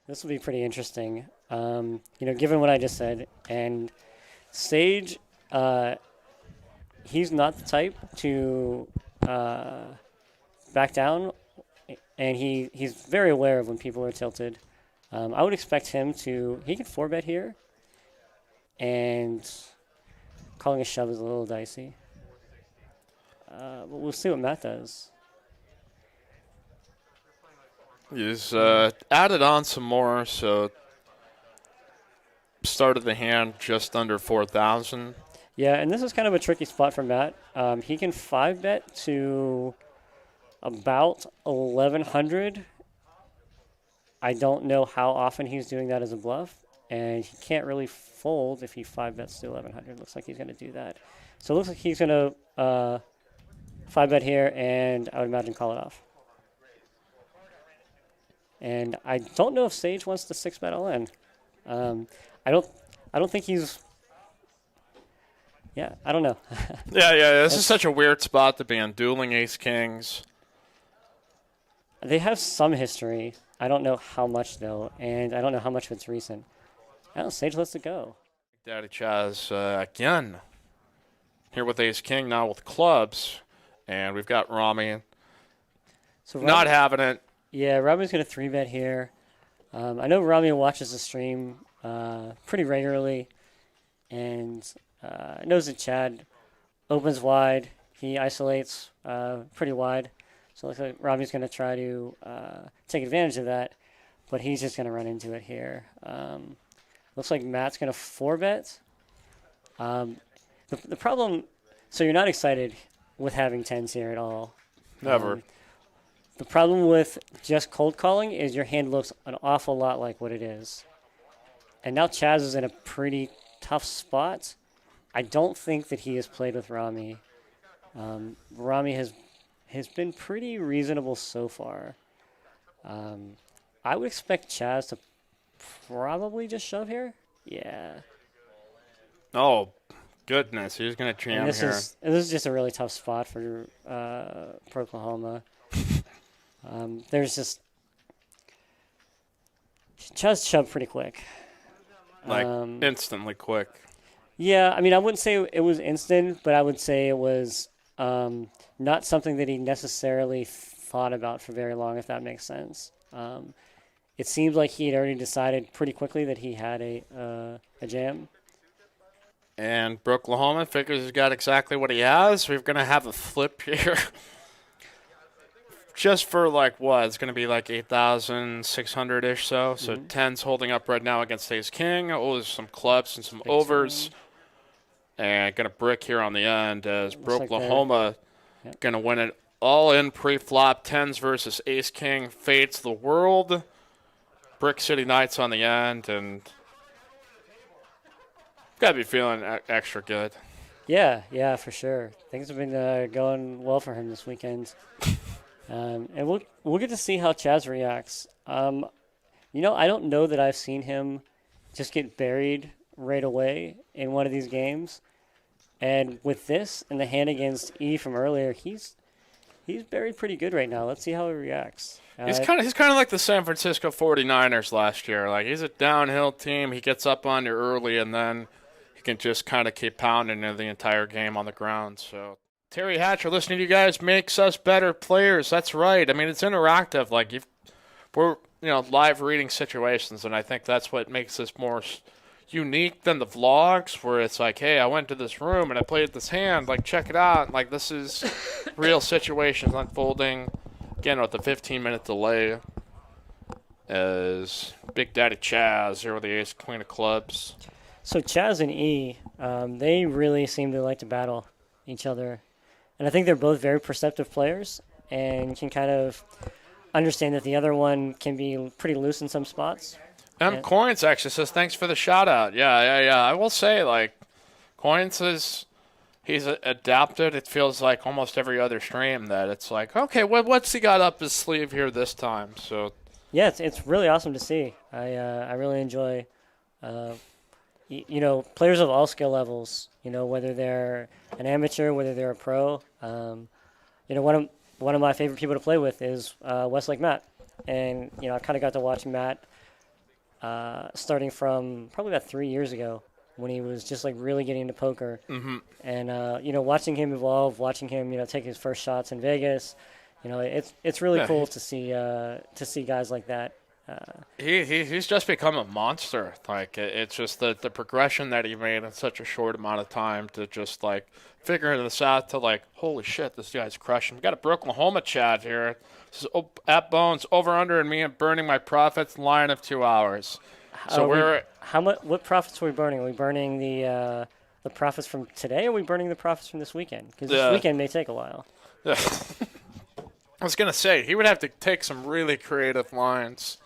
This will be pretty interesting. Given what I just said, and Sage, he's not the type to back down, and he's very aware of when people are tilted. I would expect him to. He can 4-bet here, and calling a shove is a little dicey. But we'll see what Matt does. He's added on some more, so started the hand just under 4,000. Yeah, and this is kind of a tricky spot for Matt. He can 5-bet to about 1,100. I don't know how often he's doing that as a bluff, and he can't really fold if he 5-bets to 1,100. Looks like he's going to do that. So it looks like he's going to 5-bet here, and I would imagine call it off. And I don't know if Sage wants to 6-bet all in. I don't think he's. Yeah, I don't know. Yeah. This is such a weird spot to be in. Dueling ace kings. They have some history. I don't know how much though, and I don't know how much of it's recent. Oh, Sage lets it go. Daddy Chaz again here with ace king, now with clubs, and we've got Rami So not having it. Yeah, Rami's going to 3-bet here. I know Rami watches the stream pretty regularly, and knows that Chad opens wide. He isolates pretty wide. So it looks like Rami's going to try to take advantage of that, but he's just going to run into it here. Looks like Matt's going to 4-bet. The problem, so you're not excited with having 10s here at all. Never. The problem with just cold calling is your hand looks an awful lot like what it is. And now Chaz is in a pretty tough spot. I don't think that he has played with Rami. Rami has been pretty reasonable so far. I would expect Chaz to probably just shove here. Yeah. Oh, goodness. He's going to jam here. This is just a really tough spot for Brokelahoma. There's just Chaz shoved pretty quick. Like instantly quick. Yeah, I mean, I wouldn't say it was instant, but I would say it was not something that he necessarily thought about for very long, if that makes sense. It seems like he had already decided pretty quickly that he had a jam. And Brokelahoma figures he's got exactly what he has. We're going to have a flip here. Just for like what? It's going to be like 8,600-ish so. So 10's holding up right now against ace king. Oh, there's some clubs and some overs. And going to brick here on the end as Brokelahoma going to win it all in pre-flop. 10s versus ace king fades the world. Brick City Knights on the end, and got to be feeling extra good. Yeah, for sure. Things have been going well for him this weekend. And we'll get to see how Chaz reacts. I don't know that I've seen him just get buried right away in one of these games. And with this and the hand against E from earlier, he's buried pretty good right now. Let's see how he reacts. He's kind of like the San Francisco 49ers last year. Like, he's a downhill team. He gets up on you early, and then he can just kind of keep pounding the entire game on the ground. So Terry Hatcher, listening to you guys makes us better players. That's right. I mean, it's interactive. Like, we're live reading situations, and I think that's what makes us more unique than the vlogs, where it's like, hey, I went to this room and I played this hand. Like, check it out. Like, this is real situations unfolding. Again, with the 15-minute delay, as Big Daddy Chaz here with the ace queen of clubs. So Chaz and E, they really seem to like to battle each other. And I think they're both very perceptive players and can kind of understand that the other one can be pretty loose in some spots. Coins actually says, thanks for the shout-out. Yeah. I will say, like, Coins is... He's adapted. It feels like almost every other stream that it's like, okay, what's he got up his sleeve here this time? So, yeah, it's really awesome to see. I really enjoy, players of all skill levels. Whether they're an amateur, whether they're a pro. One of my favorite people to play with is Westlake Matt, and I kind of got to watch Matt starting from probably about 3 years ago when he was just like really getting into poker. Mm-hmm. And watching him evolve, watching him take his first shots in Vegas, it's really Yeah, cool to see guys like that. He's just become a monster. Like it's just the progression that he made in such a short amount of time to just like figuring this out to like, holy shit, this guy's crushing. We got a Brokelahoma chat here. This is at Bones over under and me and burning my profits line of 2 hours. So what profits are we burning? Are we burning the profits from today, or are we burning the profits from this weekend? Because this weekend may take a while. Yeah. I was gonna say he would have to take some really creative lines.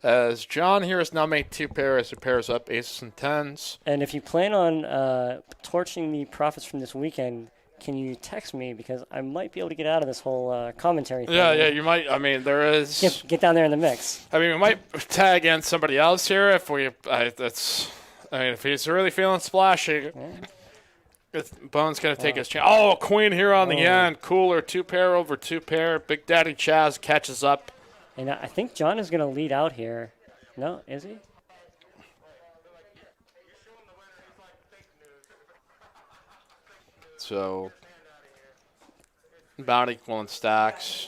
As John here has now made 2 pairs, he pairs up aces and tens. And if you plan on torching the profits from this weekend, can you text me, because I might be able to get out of this whole commentary thing. Yeah, you might. I mean, there is. Get down there in the mix. I mean, we might tag in somebody else here if we. If he's really feeling splashy. Yeah. Bones gonna take his chance. Oh, queen here on the end. Cooler 2 pair over 2 pair. Big Daddy Chaz catches up. And I think John is going to lead out here. No, is he? So, about equal in stacks.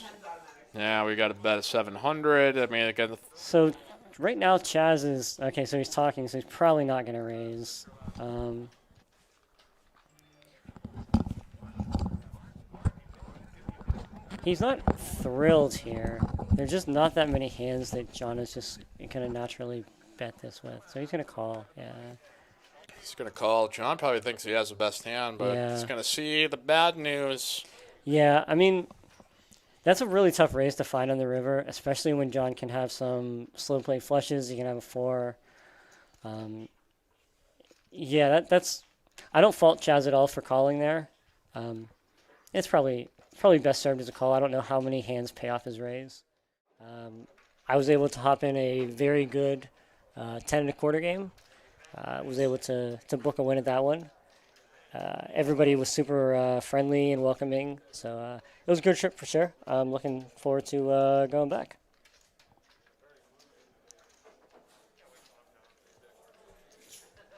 Yeah, we got a bet of 700. I mean, again. So, right now, Chaz is... Okay, so he's talking, so he's probably not going to raise. He's not thrilled here. There's just not that many hands that John is just going to naturally bet this with. So he's going to call, yeah. He's going to call. John probably thinks he has the best hand, but he's going to see the bad news. Yeah, I mean, that's a really tough raise to find on the river, especially when John can have some slow play flushes. He can have a 4. That's... I don't fault Chaz at all for calling there. It's probably best served as a call. I don't know how many hands pay off his raise. I was able to hop in a very good 10 1/4 game. Was able to book a win at that one. Everybody was super friendly and welcoming, so it was a good trip for sure. I'm looking forward to going back.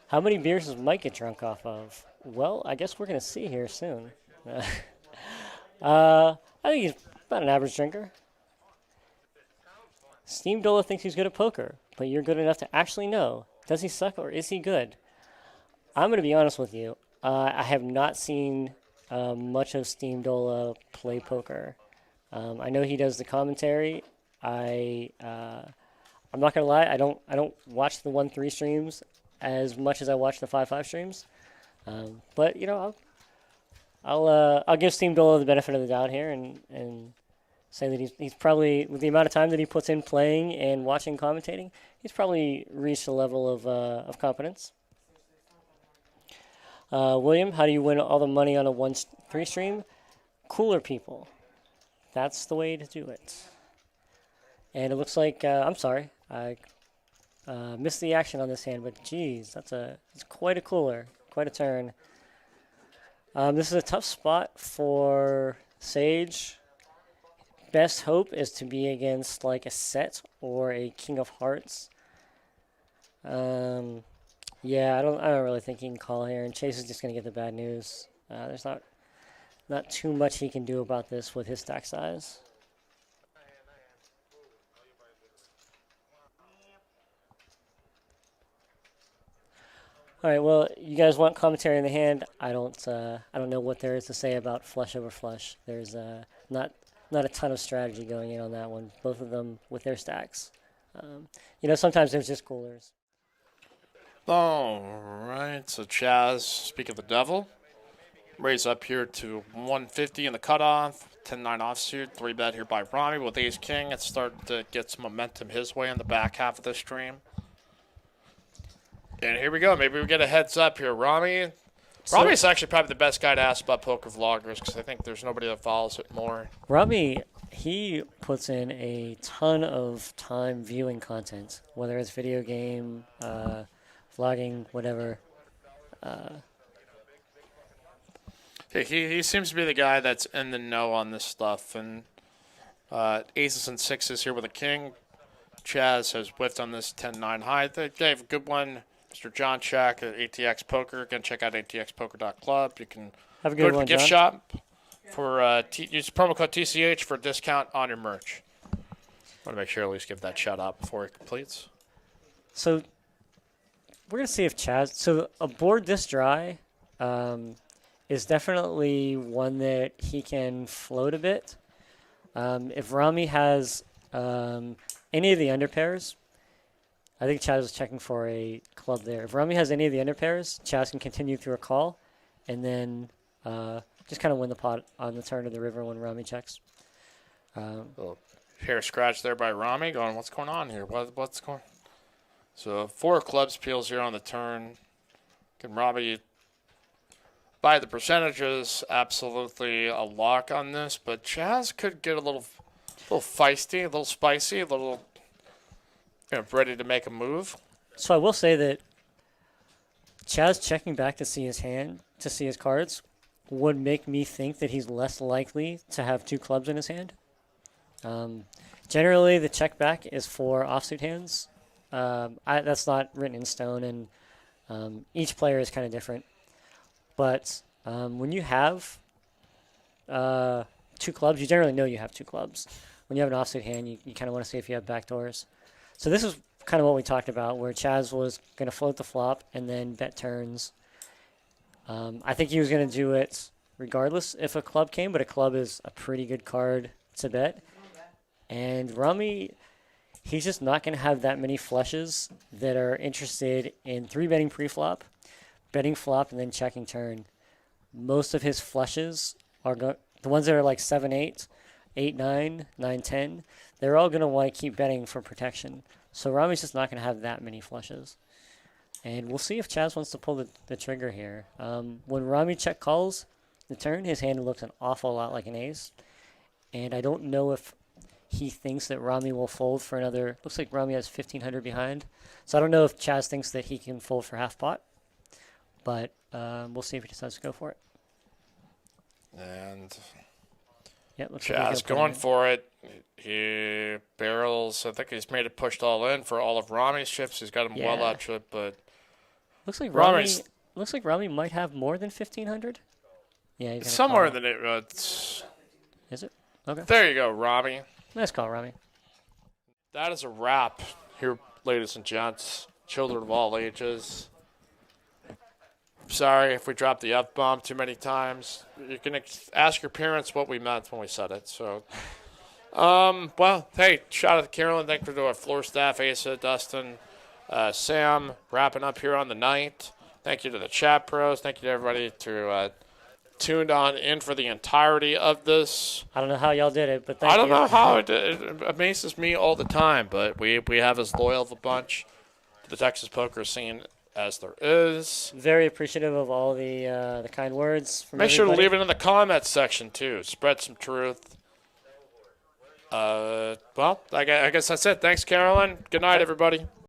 How many beers does Mike get drunk off of? Well, I guess we're going to see here soon. I think he's about an average drinker. Steam Dola thinks he's good at poker, but you're good enough to actually know. Does he suck or is he good? I'm going to be honest with you. I have not seen much of Steam Dola play poker. I know he does the commentary. I'm not going to lie. I don't watch the 1-3 streams as much as I watch the 5-5 streams. But I'll give Steam Dola the benefit of the doubt here and say that he's probably, with the amount of time that he puts in playing and watching commentating, he's probably reached a level of competence. William, how do you win all the money on a 1-3 stream? Cooler people. That's the way to do it. And it looks like, I'm sorry, I missed the action on this hand, but geez, it's quite a cooler, quite a turn. This is a tough spot for Sage. Best hope is to be against like a set or a King of Hearts. Yeah, I don't really think he can call here, and Chase is just gonna get the bad news. There's not too much he can do about this with his stack size. All right, well, you guys want commentary in the hand? I don't know what there is to say about flush over flush. There's not a ton of strategy going in on that one. Both of them with their stacks. Sometimes there's just coolers. All right, so Chaz, speak of the devil, raise up here to 150 in the cutoff, 10-9 offsuit, 3-bet here by Rami with ace-king. It's starting to get some momentum his way in the back half of the stream. And here we go. Maybe we get a heads up here. Rami's actually probably the best guy to ask about poker vloggers because I think there's nobody that follows it more. Rami, he puts in a ton of time viewing content, whether it's video game, vlogging, whatever. He seems to be the guy that's in the know on this stuff. And aces and sixes here with a king. Chaz has whiffed on this 10-9 high. They gave a good one. Mr. John Shack at ATX Poker. Again, check out atxpoker.club. You can Have a go good to the one, gift John. shop for use promo code TCH for a discount on your merch. Want to make sure at least give that shout out before it completes. So we're gonna see if Chaz. So a board this dry is definitely one that he can float a bit. If Rami has any of the underpairs, I think Chaz was checking for a club there. If Rami has any of the underpairs, Chaz can continue through a call, and then just kind of win the pot on the turn of the river when Rami checks. Little hair scratch there by Rami going, what's going on here? What's going on? So 4 clubs peels here on the turn. Can Rami, by the percentages, absolutely a lock on this, but Chaz could get a little feisty, a little spicy, a little ready to make a move. So I will say that Chaz checking back to see his hand, to see his cards, would make me think that he's less likely to have 2 clubs in his hand. Generally, the check back is for offsuit hands. That's not written in stone, and each player is kind of different. But when you have 2 clubs, you generally know you have 2 clubs. When you have an offsuit hand, you kind of want to see if you have backdoors. So this is kind of what we talked about, where Chaz was going to float the flop and then bet turns. I think he was going to do it regardless if a club came, but a club is a pretty good card to bet. And Rami, he's just not going to have that many flushes that are interested in 3-betting pre-flop, betting flop, and then checking turn. Most of his flushes are the ones that are like 7-8, 8-9, 9-10. They're all going to want to keep betting for protection. So Rami's just not going to have that many flushes. And we'll see if Chaz wants to pull the trigger here. When Rami check calls the turn, his hand looks an awful lot like an ace. And I don't know if he thinks that Rami will fold for another. Looks like Rami has 1,500 behind. So I don't know if Chaz thinks that he can fold for half pot. But we'll see if he decides to go for it. And yeah, looks Chaz like going for it. He barrels. I think he's made it pushed all in for all of Rami's chips. He's got him well out to it, but looks like Rami's Rami might have more than 1,500. Yeah, it's somewhere in the neighborhood. Is it? Okay. There you go, Rami. Nice call, Rami. That is a wrap here, ladies and gents, children of all ages. Sorry if we dropped the F-bomb too many times. You can ask your parents what we meant when we said it. So, well, hey, shout out to Carolyn. Thank you to our floor staff, Asa, Dustin, Sam, wrapping up here on the night. Thank you to the chat pros. Thank you to everybody who tuned on in for the entirety of this. I don't know how y'all did it, but thank you. I don't know how it amazes me all the time, but we have as loyal of a bunch to the Texas poker scene as there is. Very appreciative of all the kind words from Make sure to everybody. leave it in the comments section, too. Spread some truth. Well, I guess that's it. Thanks, Carolyn. Good night, everybody.